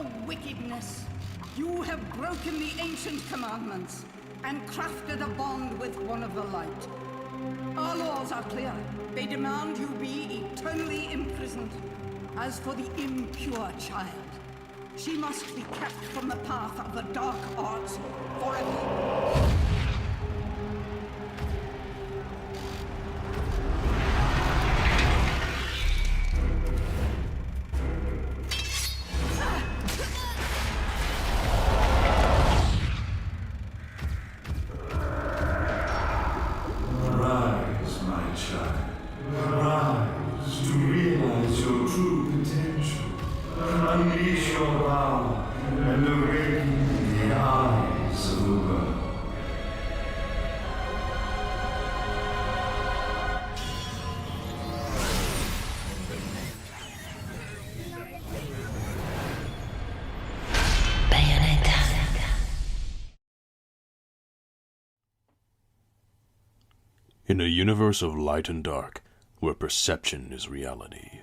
your wickedness. You have broken the ancient commandments and crafted a bond with one of the light. Our laws are clear. They demand you be eternally imprisoned. As for the impure child, she must be kept from the path of the dark arts forever. In a universe of light and dark, where perception is reality.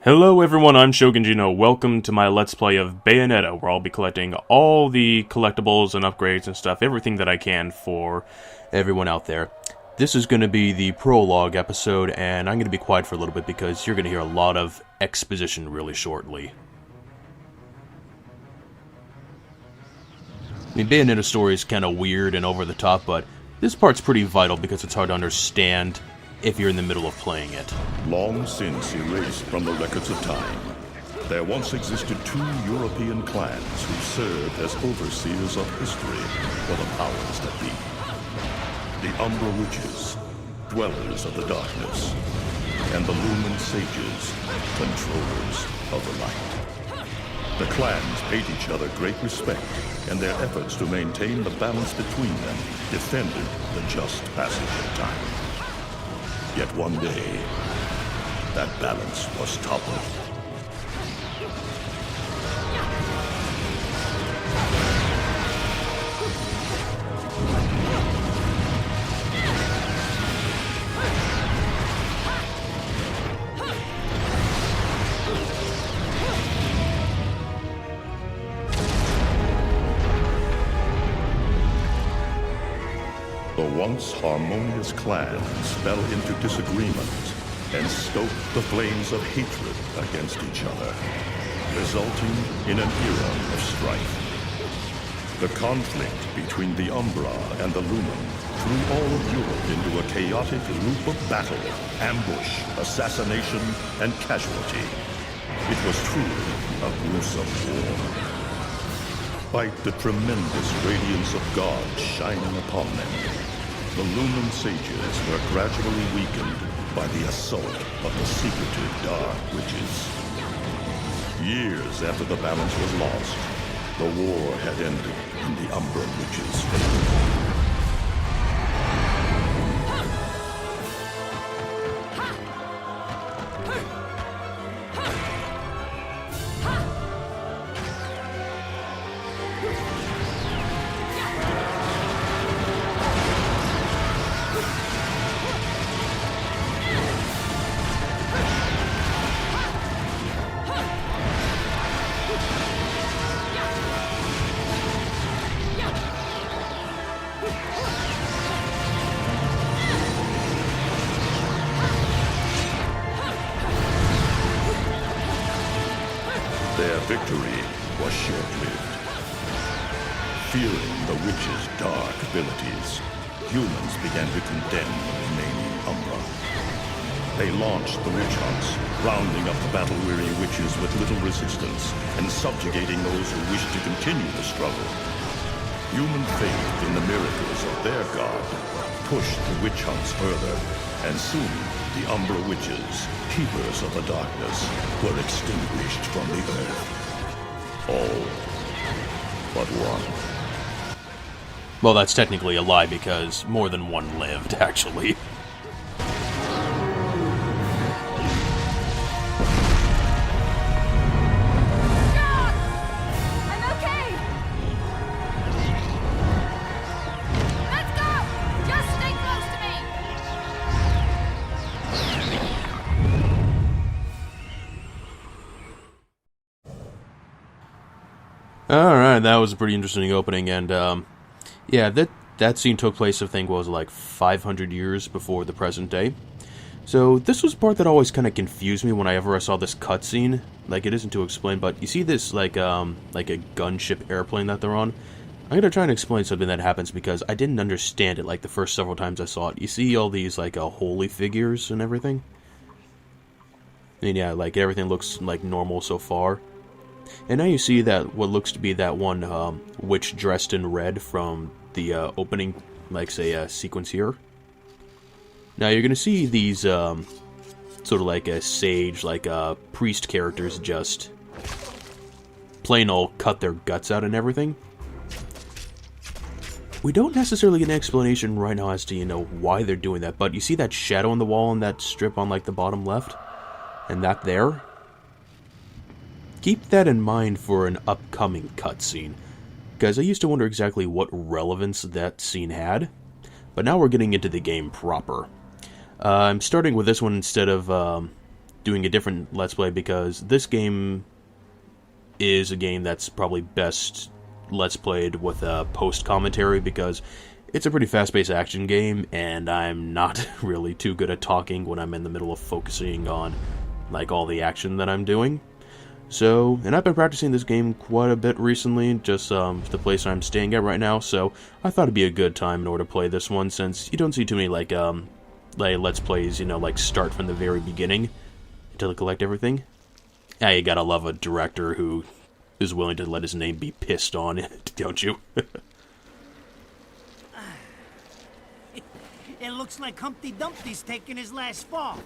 Hello everyone, I'm Shogun Gino. Welcome to my Let's Play of Bayonetta, where I'll be collecting all the collectibles and upgrades and stuff, everything that I can for everyone out there. This is going to be the Prologue episode, and I'm going to be quiet for a little bit because you're going to hear a lot of exposition really shortly. I mean, Bayonetta's story is kind of weird and over the top, but this part's pretty vital because it's hard to understand if you're in the middle of playing it. Long since erased from the records of time, there once existed two European clans who served as overseers of history for the powers that be. The Umbra witches, dwellers of the darkness, and the Lumen sages, controllers of the light. The clans paid each other great respect, and their efforts to maintain the balance between them defended the just passage of time. Yet one day, that balance was toppled. The once harmonious clans fell into disagreement and stoked the flames of hatred against each other, resulting in an era of strife. The conflict between the Umbra and the Lumen threw all of Europe into a chaotic loop of battle, ambush, assassination, and casualty. It was truly a gruesome war. Despite the tremendous radiance of God shining upon them, the Lumen sages were gradually weakened by the assault of the secretive Dark Witches. Years after the balance was lost, the war had ended in the Umbra Witches' favor. Their victory was short-lived. Fearing the witches' dark abilities, humans began to condemn the remaining Umbra. They launched the witch hunts, rounding up the battle-weary witches with little resistance and subjugating those who wished to continue the struggle. Human faith in the miracles of their god pushed the witch hunts further, and soon the Umbra witches, keepers of the darkness, were extinguished from the earth. All but one. Well, that's technically a lie because more than one lived, actually. Alright, that was a pretty interesting opening, and, yeah, that scene took place, I think, was like 500 years before the present day. So, this was the part that always kind of confused me whenever I saw this cutscene. Like, it isn't to explain, but you see this, like a gunship airplane that they're on? I'm gonna try and explain something that happens because I didn't understand it, like, the first several times I saw it. You see all these, like, holy figures and everything? And yeah, like, everything looks, like, normal so far. And now you see that, what looks to be that one, witch dressed in red from the, opening, like, say, sequence here. Now you're gonna see these, sort of like a sage, like, priest characters just plain old cut their guts out and everything. We don't necessarily get an explanation right now as to, you know, why they're doing that, but you see that shadow on the wall and that strip on, like, the bottom left? And that there? Keep that in mind for an upcoming cutscene, because I used to wonder exactly what relevance that scene had, but now we're getting into the game proper. I'm starting with this one instead of doing a different Let's Play, because this game is a game that's probably best Let's Played with post-commentary, because it's a pretty fast-paced action game, and I'm not really too good at talking when I'm in the middle of focusing on, like, all the action that I'm doing. So, and I've been practicing this game quite a bit recently, just the place I'm staying at right now, so I thought it'd be a good time in order to play this one, since you don't see too many, like Let's Plays, you know, like, start from the very beginning until they collect everything. Yeah, you gotta love a director who is willing to let his name be pissed on, don't you? It looks like Humpty Dumpty's taking his last fall.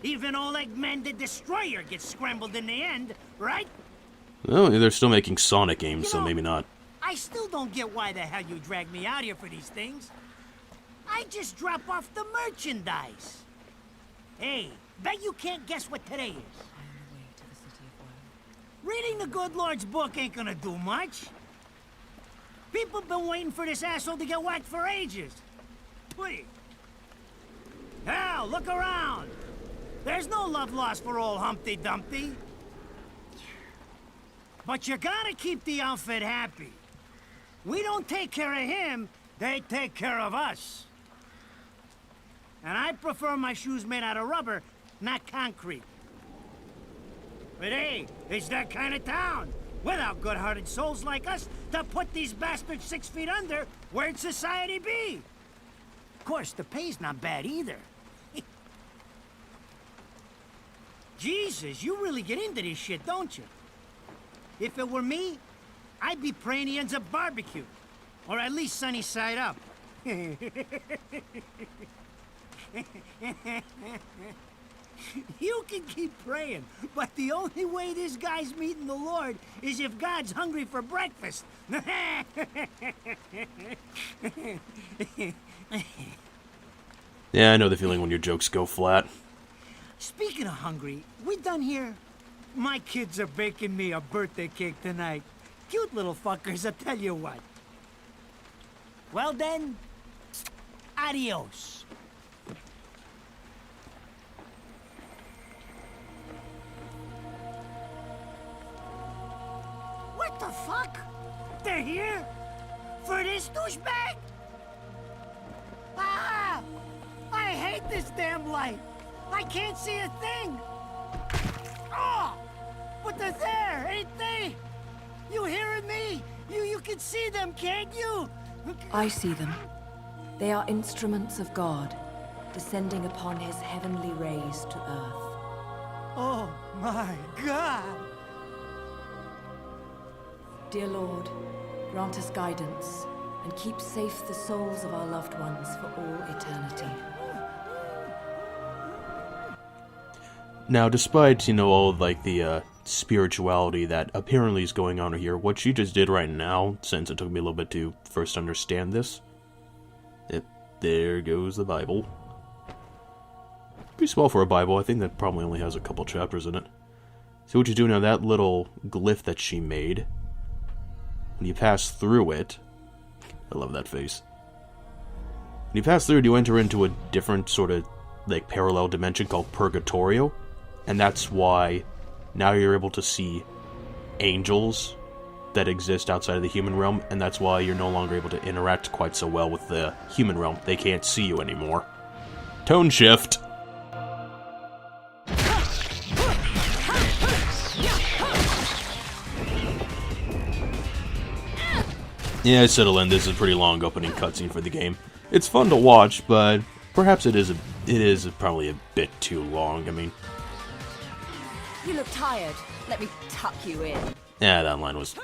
Even old Eggman the Destroyer gets scrambled in the end, right? Well, they're still making Sonic games, so maybe not. I still don't get why the hell you dragged me out here for these things. I just drop off the merchandise. Hey, bet you can't guess what today is. Reading the good Lord's book ain't gonna do much. People been waiting for this asshole to get whacked for ages. Please. Hell, look around. There's no love lost for old Humpty Dumpty. But you gotta keep the outfit happy. We don't take care of him, they take care of us. And I prefer my shoes made out of rubber, not concrete. But hey, it's that kind of town. Without good-hearted souls like us to put these bastards 6 feet under, where'd society be? Of course, the pay's not bad either. Jesus, you really get into this shit, don't you? If it were me, I'd be praying he ends up barbecued. Or at least sunny side up. You can keep praying, but the only way this guy's meeting the Lord is if God's hungry for breakfast. Yeah, I know the feeling when your jokes go flat. Speaking of hungry, we done here? My kids are baking me a birthday cake tonight. Cute little fuckers, I'll tell you what. Well then, adios. What the fuck? They're here? For this douchebag? Ah! I hate this damn light. I can't see a thing. Oh! But they're there, ain't they? You hearing me? You can see them, can't you? I see them. They are instruments of God, descending upon his heavenly rays to earth. Oh my God! Dear Lord, grant us guidance, and keep safe the souls of our loved ones for all eternity. Now, despite, you know, all, like, the, spirituality that apparently is going on here, what she just did right now, since it took me a little bit to first understand this, there goes the Bible. Pretty small for a Bible. I think that probably only has a couple chapters in it. See what you do now, that little glyph that she made, when you pass through it, I love that face. When you pass through it, you enter into a different sort of, like, parallel dimension called Purgatorio, and that's why now you're able to see angels that exist outside of the human realm, and that's why you're no longer able to interact quite so well with the human realm. They can't see you anymore. Tone shift! Yeah, I settle in. This is a pretty long opening cutscene for the game. It's fun to watch, but perhaps it is probably a bit too long. I mean, You look tired. Let me tuck you in. yeah, that line was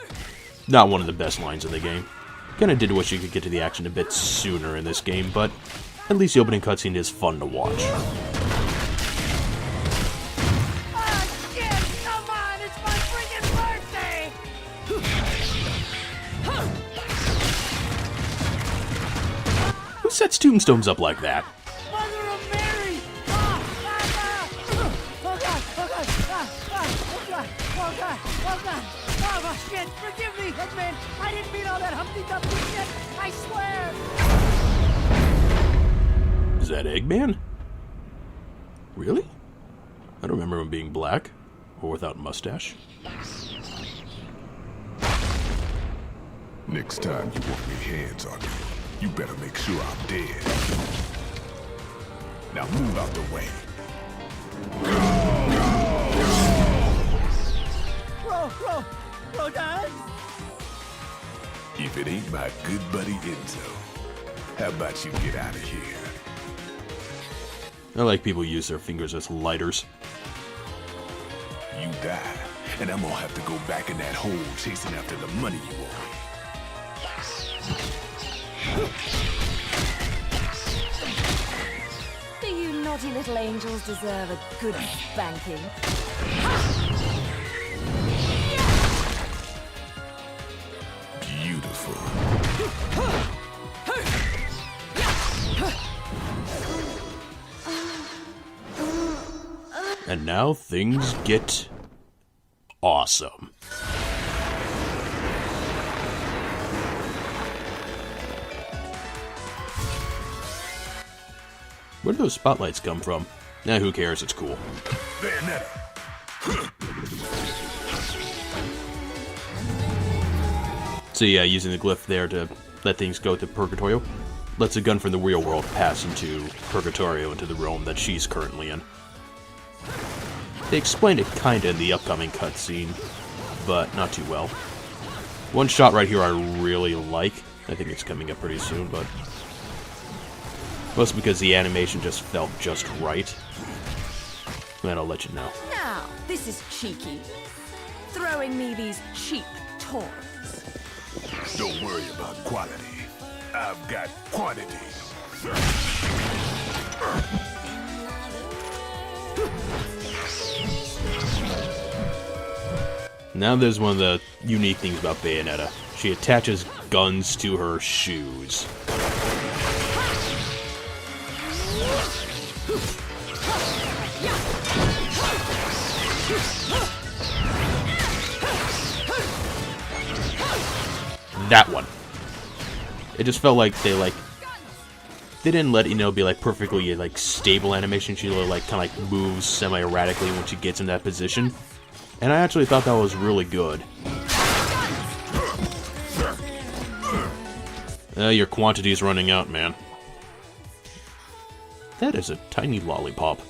not one of the best lines in the game. Kinda did wish you could get to the action a bit sooner in this game, but at least the opening cutscene is fun to watch. Ah, shit! Come on! It's my freaking birthday! Who sets tombstones up like that? Mother of Mary! Ah! Oh God! Oh God! Oh God! Oh God! Oh God! Oh shit! Forgive me, Hitman! I didn't mean all that Humpty Dumpty shit! I swear! Is that Eggman? Really? I don't remember him being black or without mustache. Next time you want me hands on me, you better make sure I'm dead. Now move out the way. Rodin? If it ain't my good buddy Enzo, how about you get out of here? I like people use their fingers as lighters. You die, and I'm gonna have to go back in that hole chasing after the money you owe Do you naughty little angels deserve a good spanking? me. Beautiful. And now things get awesome. Where do those spotlights come from? Nah, who cares? It's cool. Bayonetta. So yeah, using the glyph there to let things go to Purgatorio lets a gun from the real world pass into Purgatorio, into the realm that she's currently in. They explained it kinda in the upcoming cutscene, but not too well. One shot right here I really like. I think it's coming up pretty soon, but mostly because the animation just felt just right. And I'll let you know. Now, this is cheeky. Throwing me these cheap toys. Don't worry about quality. I've got quantity. Now there's one of the unique things about Bayonetta. She attaches guns to her shoes. That one. It just felt like they didn't let Ino be perfectly stable animation. She kind of moves semi-erratically when she gets in that position. And I actually thought that was really good. Your quantity's running out, man. That is a tiny lollipop.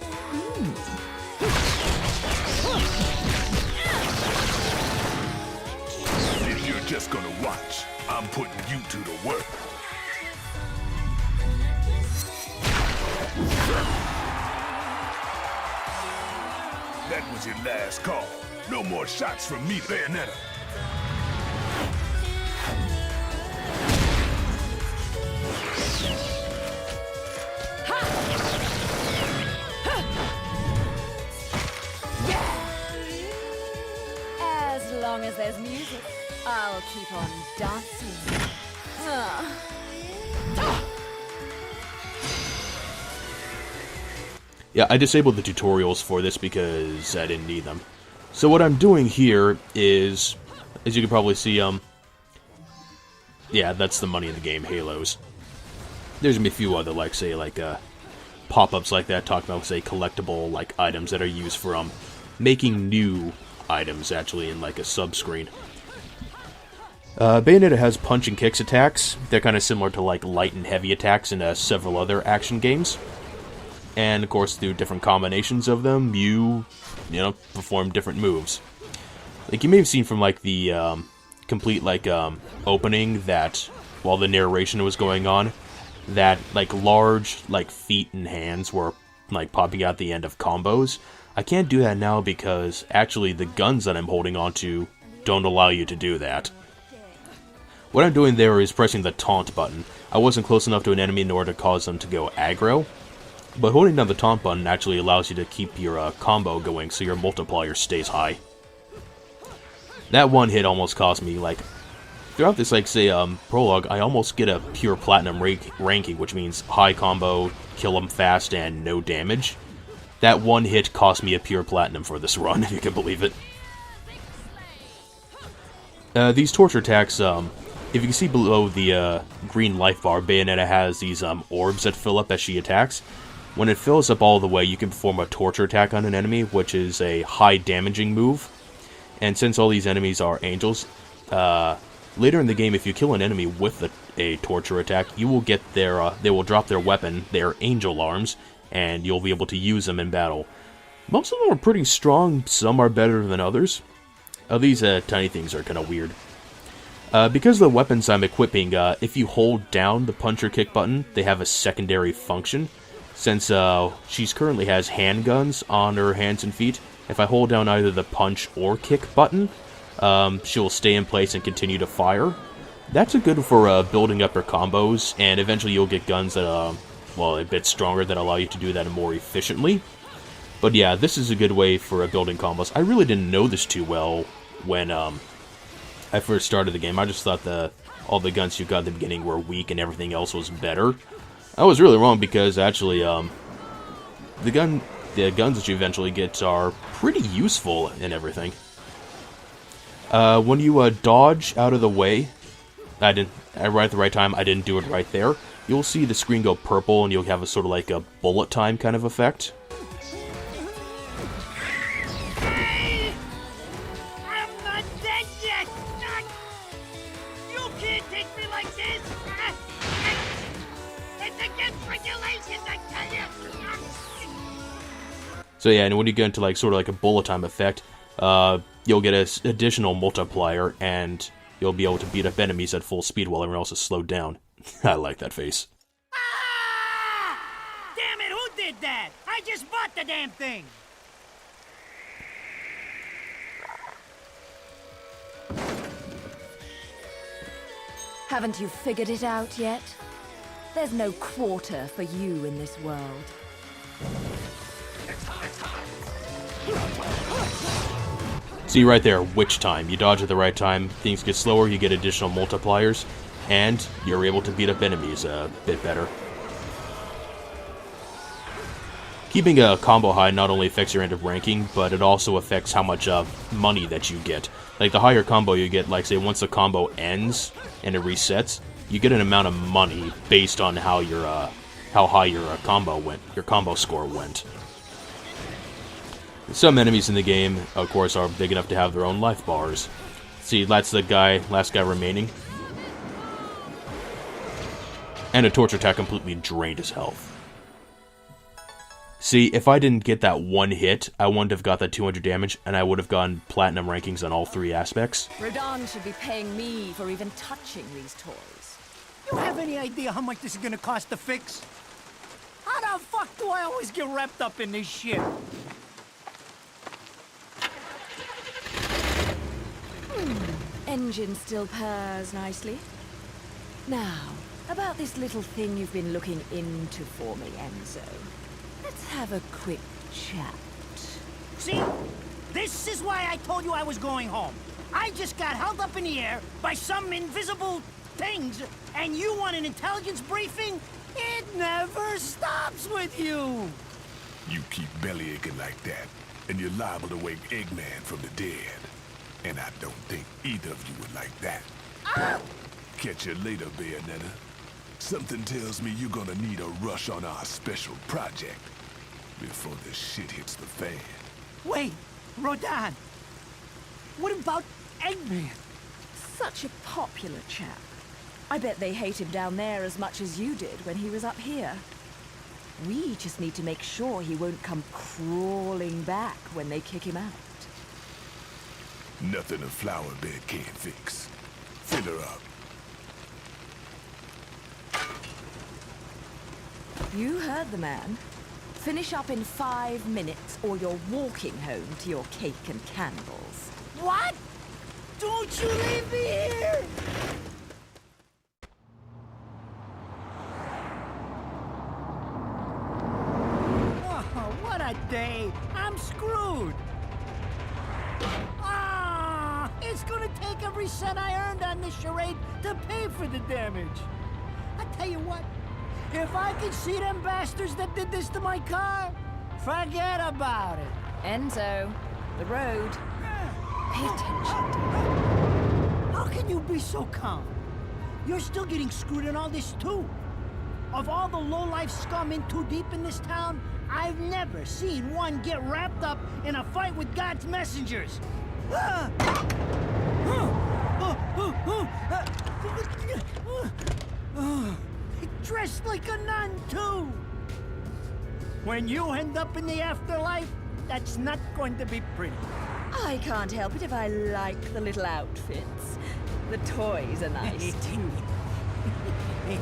If you're just gonna watch, I'm putting you to the work. That was your last call. No more shots from me, Bayonetta. As long as there's music, I'll keep on dancing. Yeah, I disabled the tutorials for this because I didn't need them. So what I'm doing here is, as you can probably see, yeah, that's the money in the game, Halos. There's gonna be a few other, pop-ups like that, talk about, say, collectible, items that are used for, making new items, actually, in, a sub-screen. Bayonetta has punch and kicks attacks. They're kind of similar to like light and heavy attacks in several other action games. And of course, through different combinations of them, you perform different moves. Like you may have seen from like the complete like opening that while the narration was going on, that like large like feet and hands were like popping out the end of combos. I can't do that now because actually the guns that I'm holding onto don't allow you to do that. What I'm doing there is pressing the taunt button. I wasn't close enough to an enemy in order to cause them to go aggro, but holding down the taunt button actually allows you to keep your combo going so your multiplier stays high. That one hit almost cost me, like, throughout this, like, say, prologue, I almost get a pure platinum ranking, which means high combo, kill them fast, and no damage. That one hit cost me a pure platinum for this run, if you can believe it. These torture attacks, if you can see below the green life bar, Bayonetta has these orbs that fill up as she attacks. When it fills up all the way, you can perform a torture attack on an enemy, which is a high damaging move. And since all these enemies are angels, later in the game, if you kill an enemy with a torture attack, you will get their, they will drop their weapon, their angel arms, and you'll be able to use them in battle. Most of them are pretty strong, some are better than others. These tiny things are kind of weird. Because of the weapons I'm equipping, if you hold down the punch or kick button, they have a secondary function. Since she currently has handguns on her hands and feet, if I hold down either the punch or kick button, she'll stay in place and continue to fire. That's good for building up her combos, and eventually you'll get guns that, well, a bit stronger that allow you to do that more efficiently. But yeah, this is a good way for building combos. I really didn't know this too well when I first started the game. I just thought all the guns you got at the beginning were weak and everything else was better. I was really wrong because actually, the guns that you eventually get are pretty useful and everything. When you dodge out of the way, right at the right time, I didn't do it right there. You'll see the screen go purple and you'll have a sort of like a bullet time kind of effect. So yeah, and when you get into like sort of like a bullet time effect, you'll get an additional multiplier, and you'll be able to beat up enemies at full speed while everyone else is slowed down. I like that face. Ah! Damn it, who did that? I just bought the damn thing! Haven't you figured it out yet? There's no quarter for you in this world. See right there, witch time. You dodge at the right time, things get slower, you get additional multipliers, and you're able to beat up enemies a bit better. Keeping a combo high not only affects your end of ranking, but it also affects how much money that you get. Like the higher combo you get, like say once the combo ends and it resets, you get an amount of money based on how high your combo score went. Some enemies in the game, of course, are big enough to have their own life bars. See, that's the last guy remaining. And a torture attack completely drained his health. See, if I didn't get that one hit, I wouldn't have got that 200 damage, and I would have gotten platinum rankings on all three aspects. Rodin should be paying me for even touching these toys. You have any idea how much this is gonna cost to fix? How the fuck do I always get wrapped up in this shit? Engine still purrs nicely. Now, about this little thing you've been looking into for me, Enzo. Let's have a quick chat. See? This is why I told you I was going home. I just got held up in the air by some invisible things, and you want an intelligence briefing? It never stops with you! You keep belly aching like that, and you're liable to wake Eggman from the dead. And I don't think either of you would like that. Ah! Catch you later, Bayonetta. Something tells me you're gonna need a rush on our special project before the shit hits the fan. Wait, Rodin. What about Eggman? Such a popular chap. I bet they hate him down there as much as you did when he was up here. We just need to make sure he won't come crawling back when they kick him out. Nothing a flower bed can't fix. Fill her up. You heard the man. Finish up in 5 minutes or you're walking home to your cake and candles. What? Don't you leave me here! Oh, what a day! I'm screwed! Ah! It's gonna take every cent I earned on this charade to pay for the damage. I tell you what, if I could see them bastards that did this to my car, forget about it. Enzo, the road. Pay attention. How can you be so calm? You're still getting screwed in all this too. Of all the lowlife scum in too deep in this town, I've never seen one get wrapped up in a fight with God's messengers. Dressed like a nun too. When you end up in the afterlife, that's not going to be pretty. I can't help it if I like the little outfits. The toys are nice too. Hey,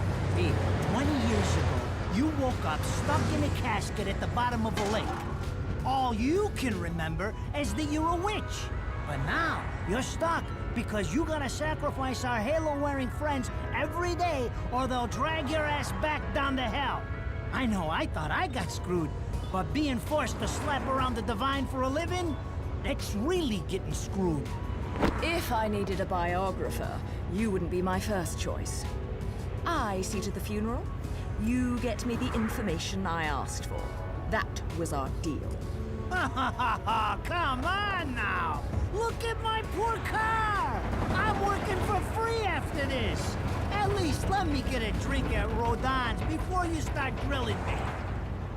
20 years ago, you woke up stuck in a casket at the bottom of a lake. All you can remember is that you're a witch. But now, you're stuck because you gotta sacrifice our halo-wearing friends every day or they'll drag your ass back down to hell. I know, I thought I got screwed, but being forced to slap around the divine for a living, that's really getting screwed. If I needed a biographer, you wouldn't be my first choice. I see to the funeral. You get me the information I asked for. That was our deal. Come on now! Look at my poor car! I'm working for free after this! At least let me get a drink at Rodin's before you start drilling me.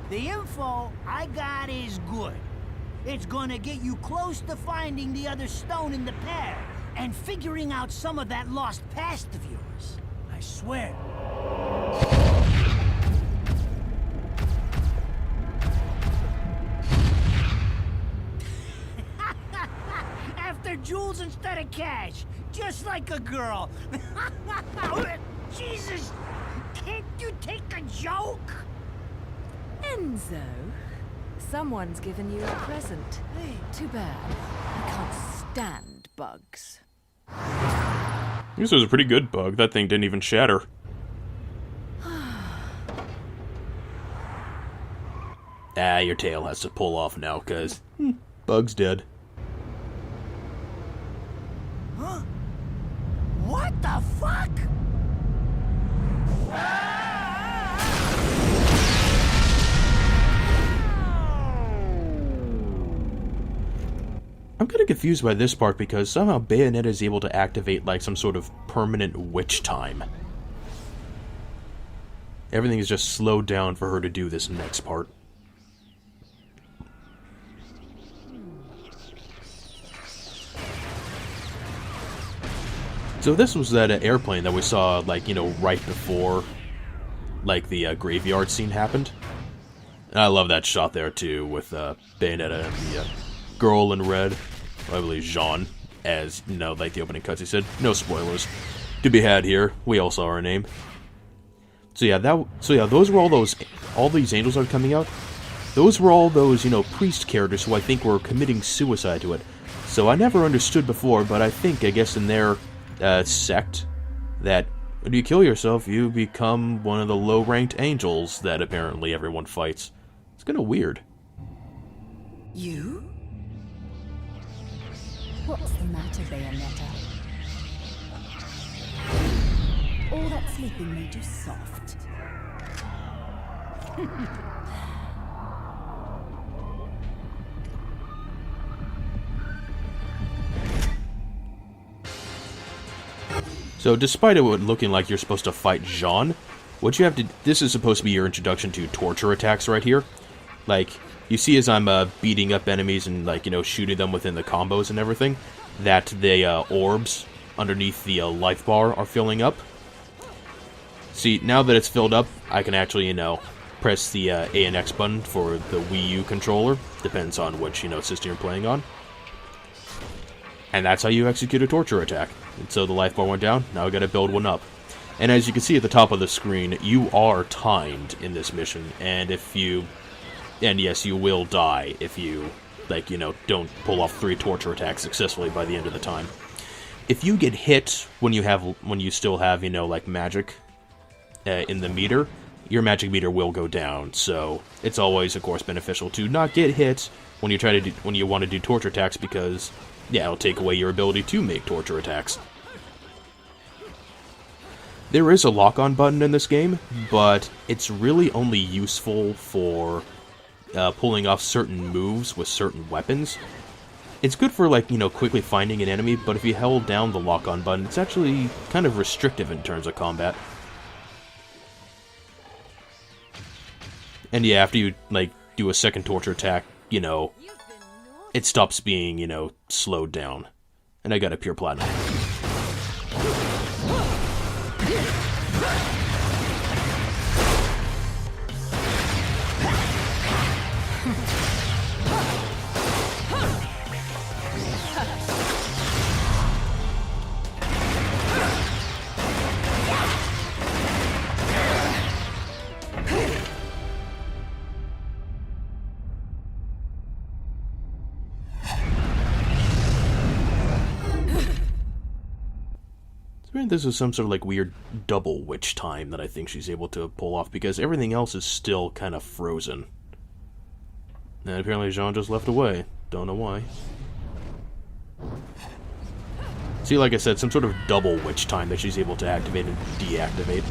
The info I got is good. It's gonna get you close to finding the other stone in the pair and figuring out some of that lost past of yours. I swear. After jewels instead of cash, just like a girl. Jesus, can't you take a joke? Enzo, someone's given you a present. Too bad. I can't stand bugs. This was a pretty good bug. That thing didn't even shatter. Your tail has to pull off now, cause bug's dead. Huh? What the fuck? I'm kind of confused by this part because somehow Bayonetta is able to activate like some sort of permanent witch time. Everything is just slowed down for her to do this next part. So this was that airplane that we saw, like, you know, right before, like, the graveyard scene happened. And I love that shot there, too, with Bayonetta and the girl in red, I believe Jeanne, as, you know, like the opening cutscene said, no spoilers to be had here. We all saw her name. So yeah, those were all these angels that are coming out. Those were all those, you know, priest characters who I think were committing suicide to it. So I never understood before, but I guess in their sect, that when you kill yourself, you become one of the low-ranked angels that apparently everyone fights. It's kind of weird. You? What's the matter, Bayonetta? All that sleeping made you soft. So despite it looking like you're supposed to fight Jeanne, what you have to... This is supposed to be your introduction to torture attacks right here. Like, you see as I'm beating up enemies and, like, you know, shooting them within the combos and everything, that the orbs underneath the life bar are filling up. See, now that it's filled up, I can actually, press the A and X button for the Wii U controller. Depends on which, system you're playing on. And that's how you execute a torture attack. And so the life bar went down, now I gotta build one up. And as you can see at the top of the screen, you are timed in this mission, and and yes, you will die if you, don't pull off 3 torture attacks successfully by the end of the time. If you get hit when you still have, magic in the meter, your magic meter will go down, so it's always, of course, beneficial to not get hit when you want to do torture attacks, because, yeah, it'll take away your ability to make torture attacks. There is a lock-on button in this game, but it's really only useful for pulling off certain moves with certain weapons. It's good for, quickly finding an enemy, but if you held down the lock-on button, it's actually kind of restrictive in terms of combat. And yeah, after you, do a second torture attack, it stops being, slowed down. And I got a pure platinum. This is some sort of weird double witch time that I think she's able to pull off, because everything else is still kind of frozen. And apparently Jeanne just left away. Don't know why. See, like I said, some sort of double witch time that she's able to activate and deactivate.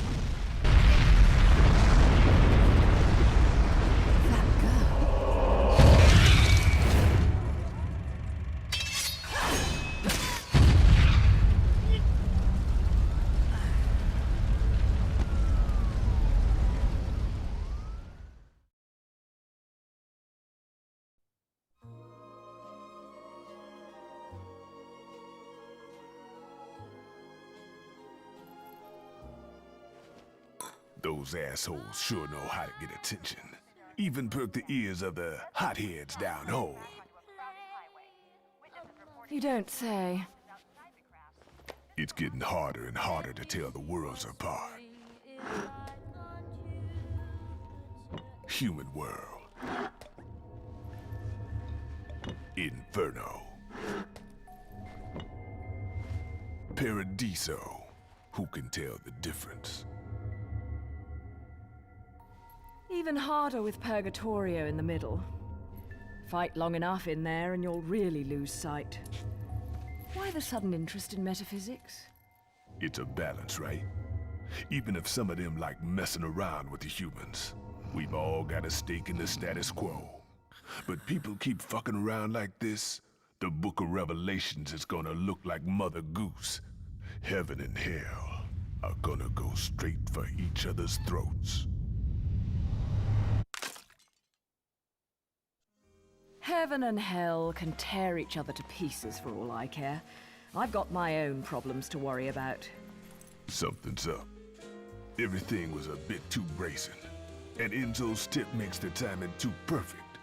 Those assholes sure know how to get attention. Even perk the ears of the hotheads down home. You don't say. It's getting harder and harder to tell the worlds apart. Human world. Inferno. Paradiso. Who can tell the difference? Even harder with Purgatorio in the middle. Fight long enough in there and you'll really lose sight. Why the sudden interest in metaphysics? It's a balance, right? Even if some of them like messing around with the humans, we've all got a stake in the status quo. But people keep fucking around like this, the Book of Revelations is gonna look like Mother Goose. Heaven and hell are gonna go straight for each other's throats. Heaven and hell can tear each other to pieces for all I care. I've got my own problems to worry about. Something's up. Everything was a bit too brazen, and Enzo's tip makes the timing too perfect.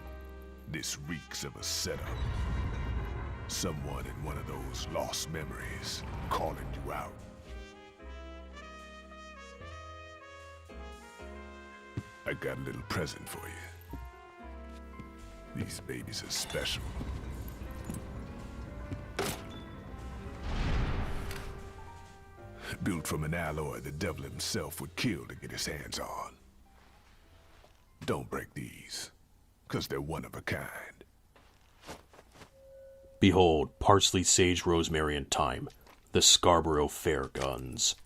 This reeks of a setup. Someone in one of those lost memories calling you out. I got a little present for you. These babies are special. Built from an alloy the devil himself would kill to get his hands on. Don't break these, 'cause they're one of a kind. Behold, parsley, sage, rosemary, and thyme, the Scarborough Fair guns.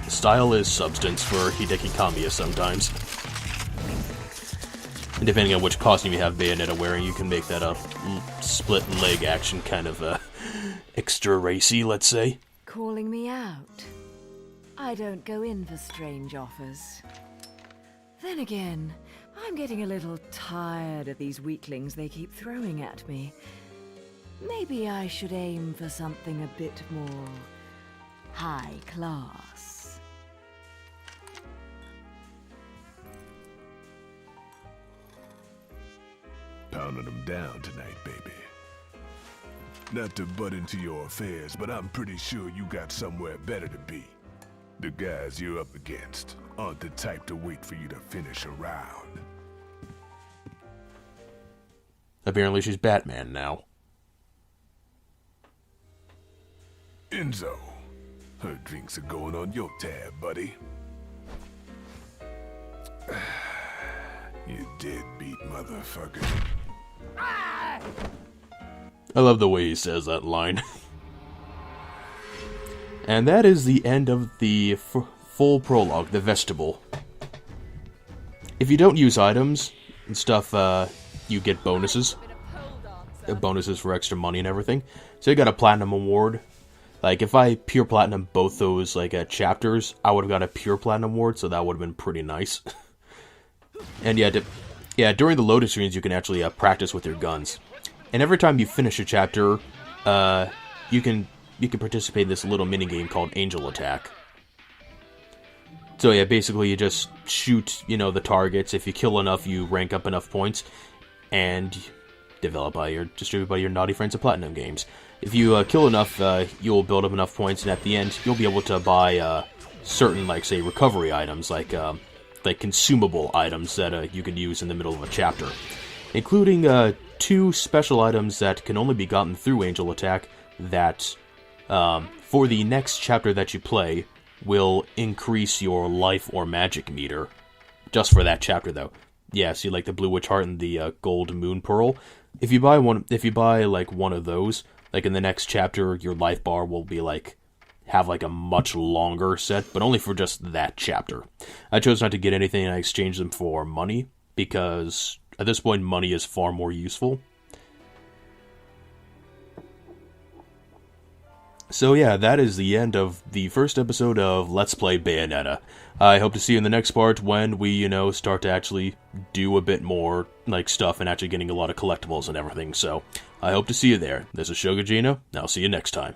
Style is substance for Hideki Kamiya sometimes. And depending on which costume you have Bayonetta wearing, you can make that a split leg action kind of extra racy, let's say. Calling me out? I don't go in for strange offers. Then again, I'm getting a little tired of these weaklings they keep throwing at me. Maybe I should aim for something a bit more high class. Pounding them down tonight, baby. Not to butt into your affairs, but I'm pretty sure you got somewhere better to be. The guys you're up against aren't the type to wait for you to finish a round. Apparently she's Batman now. Enzo, her drinks are going on your tab, buddy. You deadbeat motherfucker. I love the way he says that line. And that is the end of the full prologue, the vestibule. If you don't use items and stuff, you get bonuses. Bonuses for extra money and everything. So you got a platinum award. Like, if I pure platinum both those, like, chapters, I would have got a pure platinum award, so that would have been pretty nice. And yeah, during the loading screens, you can actually practice with your guns. And every time you finish a chapter, you can participate in this little minigame called Angel Attack. So yeah, basically you just shoot, the targets. If you kill enough, you rank up enough points, and distributed by your naughty friends at Platinum Games. If you kill enough, you'll build up enough points, and at the end, you'll be able to buy certain, like, say, recovery items, like consumable items that you can use in the middle of a chapter, including 2 special items that can only be gotten through Angel Attack that, for the next chapter that you play, will increase your life or magic meter. Just for that chapter, though. Yeah, see, like the Blue Witch Heart and the Gold Moon Pearl. If you buy like one of those, like in the next chapter, your life bar will be have a much longer set, but only for just that chapter. I chose not to get anything, and I exchanged them for money, because at this point, money is far more useful. So yeah, that is the end of the first episode of Let's Play Bayonetta. I hope to see you in the next part when we, start to actually do a bit more, stuff and actually getting a lot of collectibles and everything. So, I hope to see you there. This is Shogun Gino, and I'll see you next time.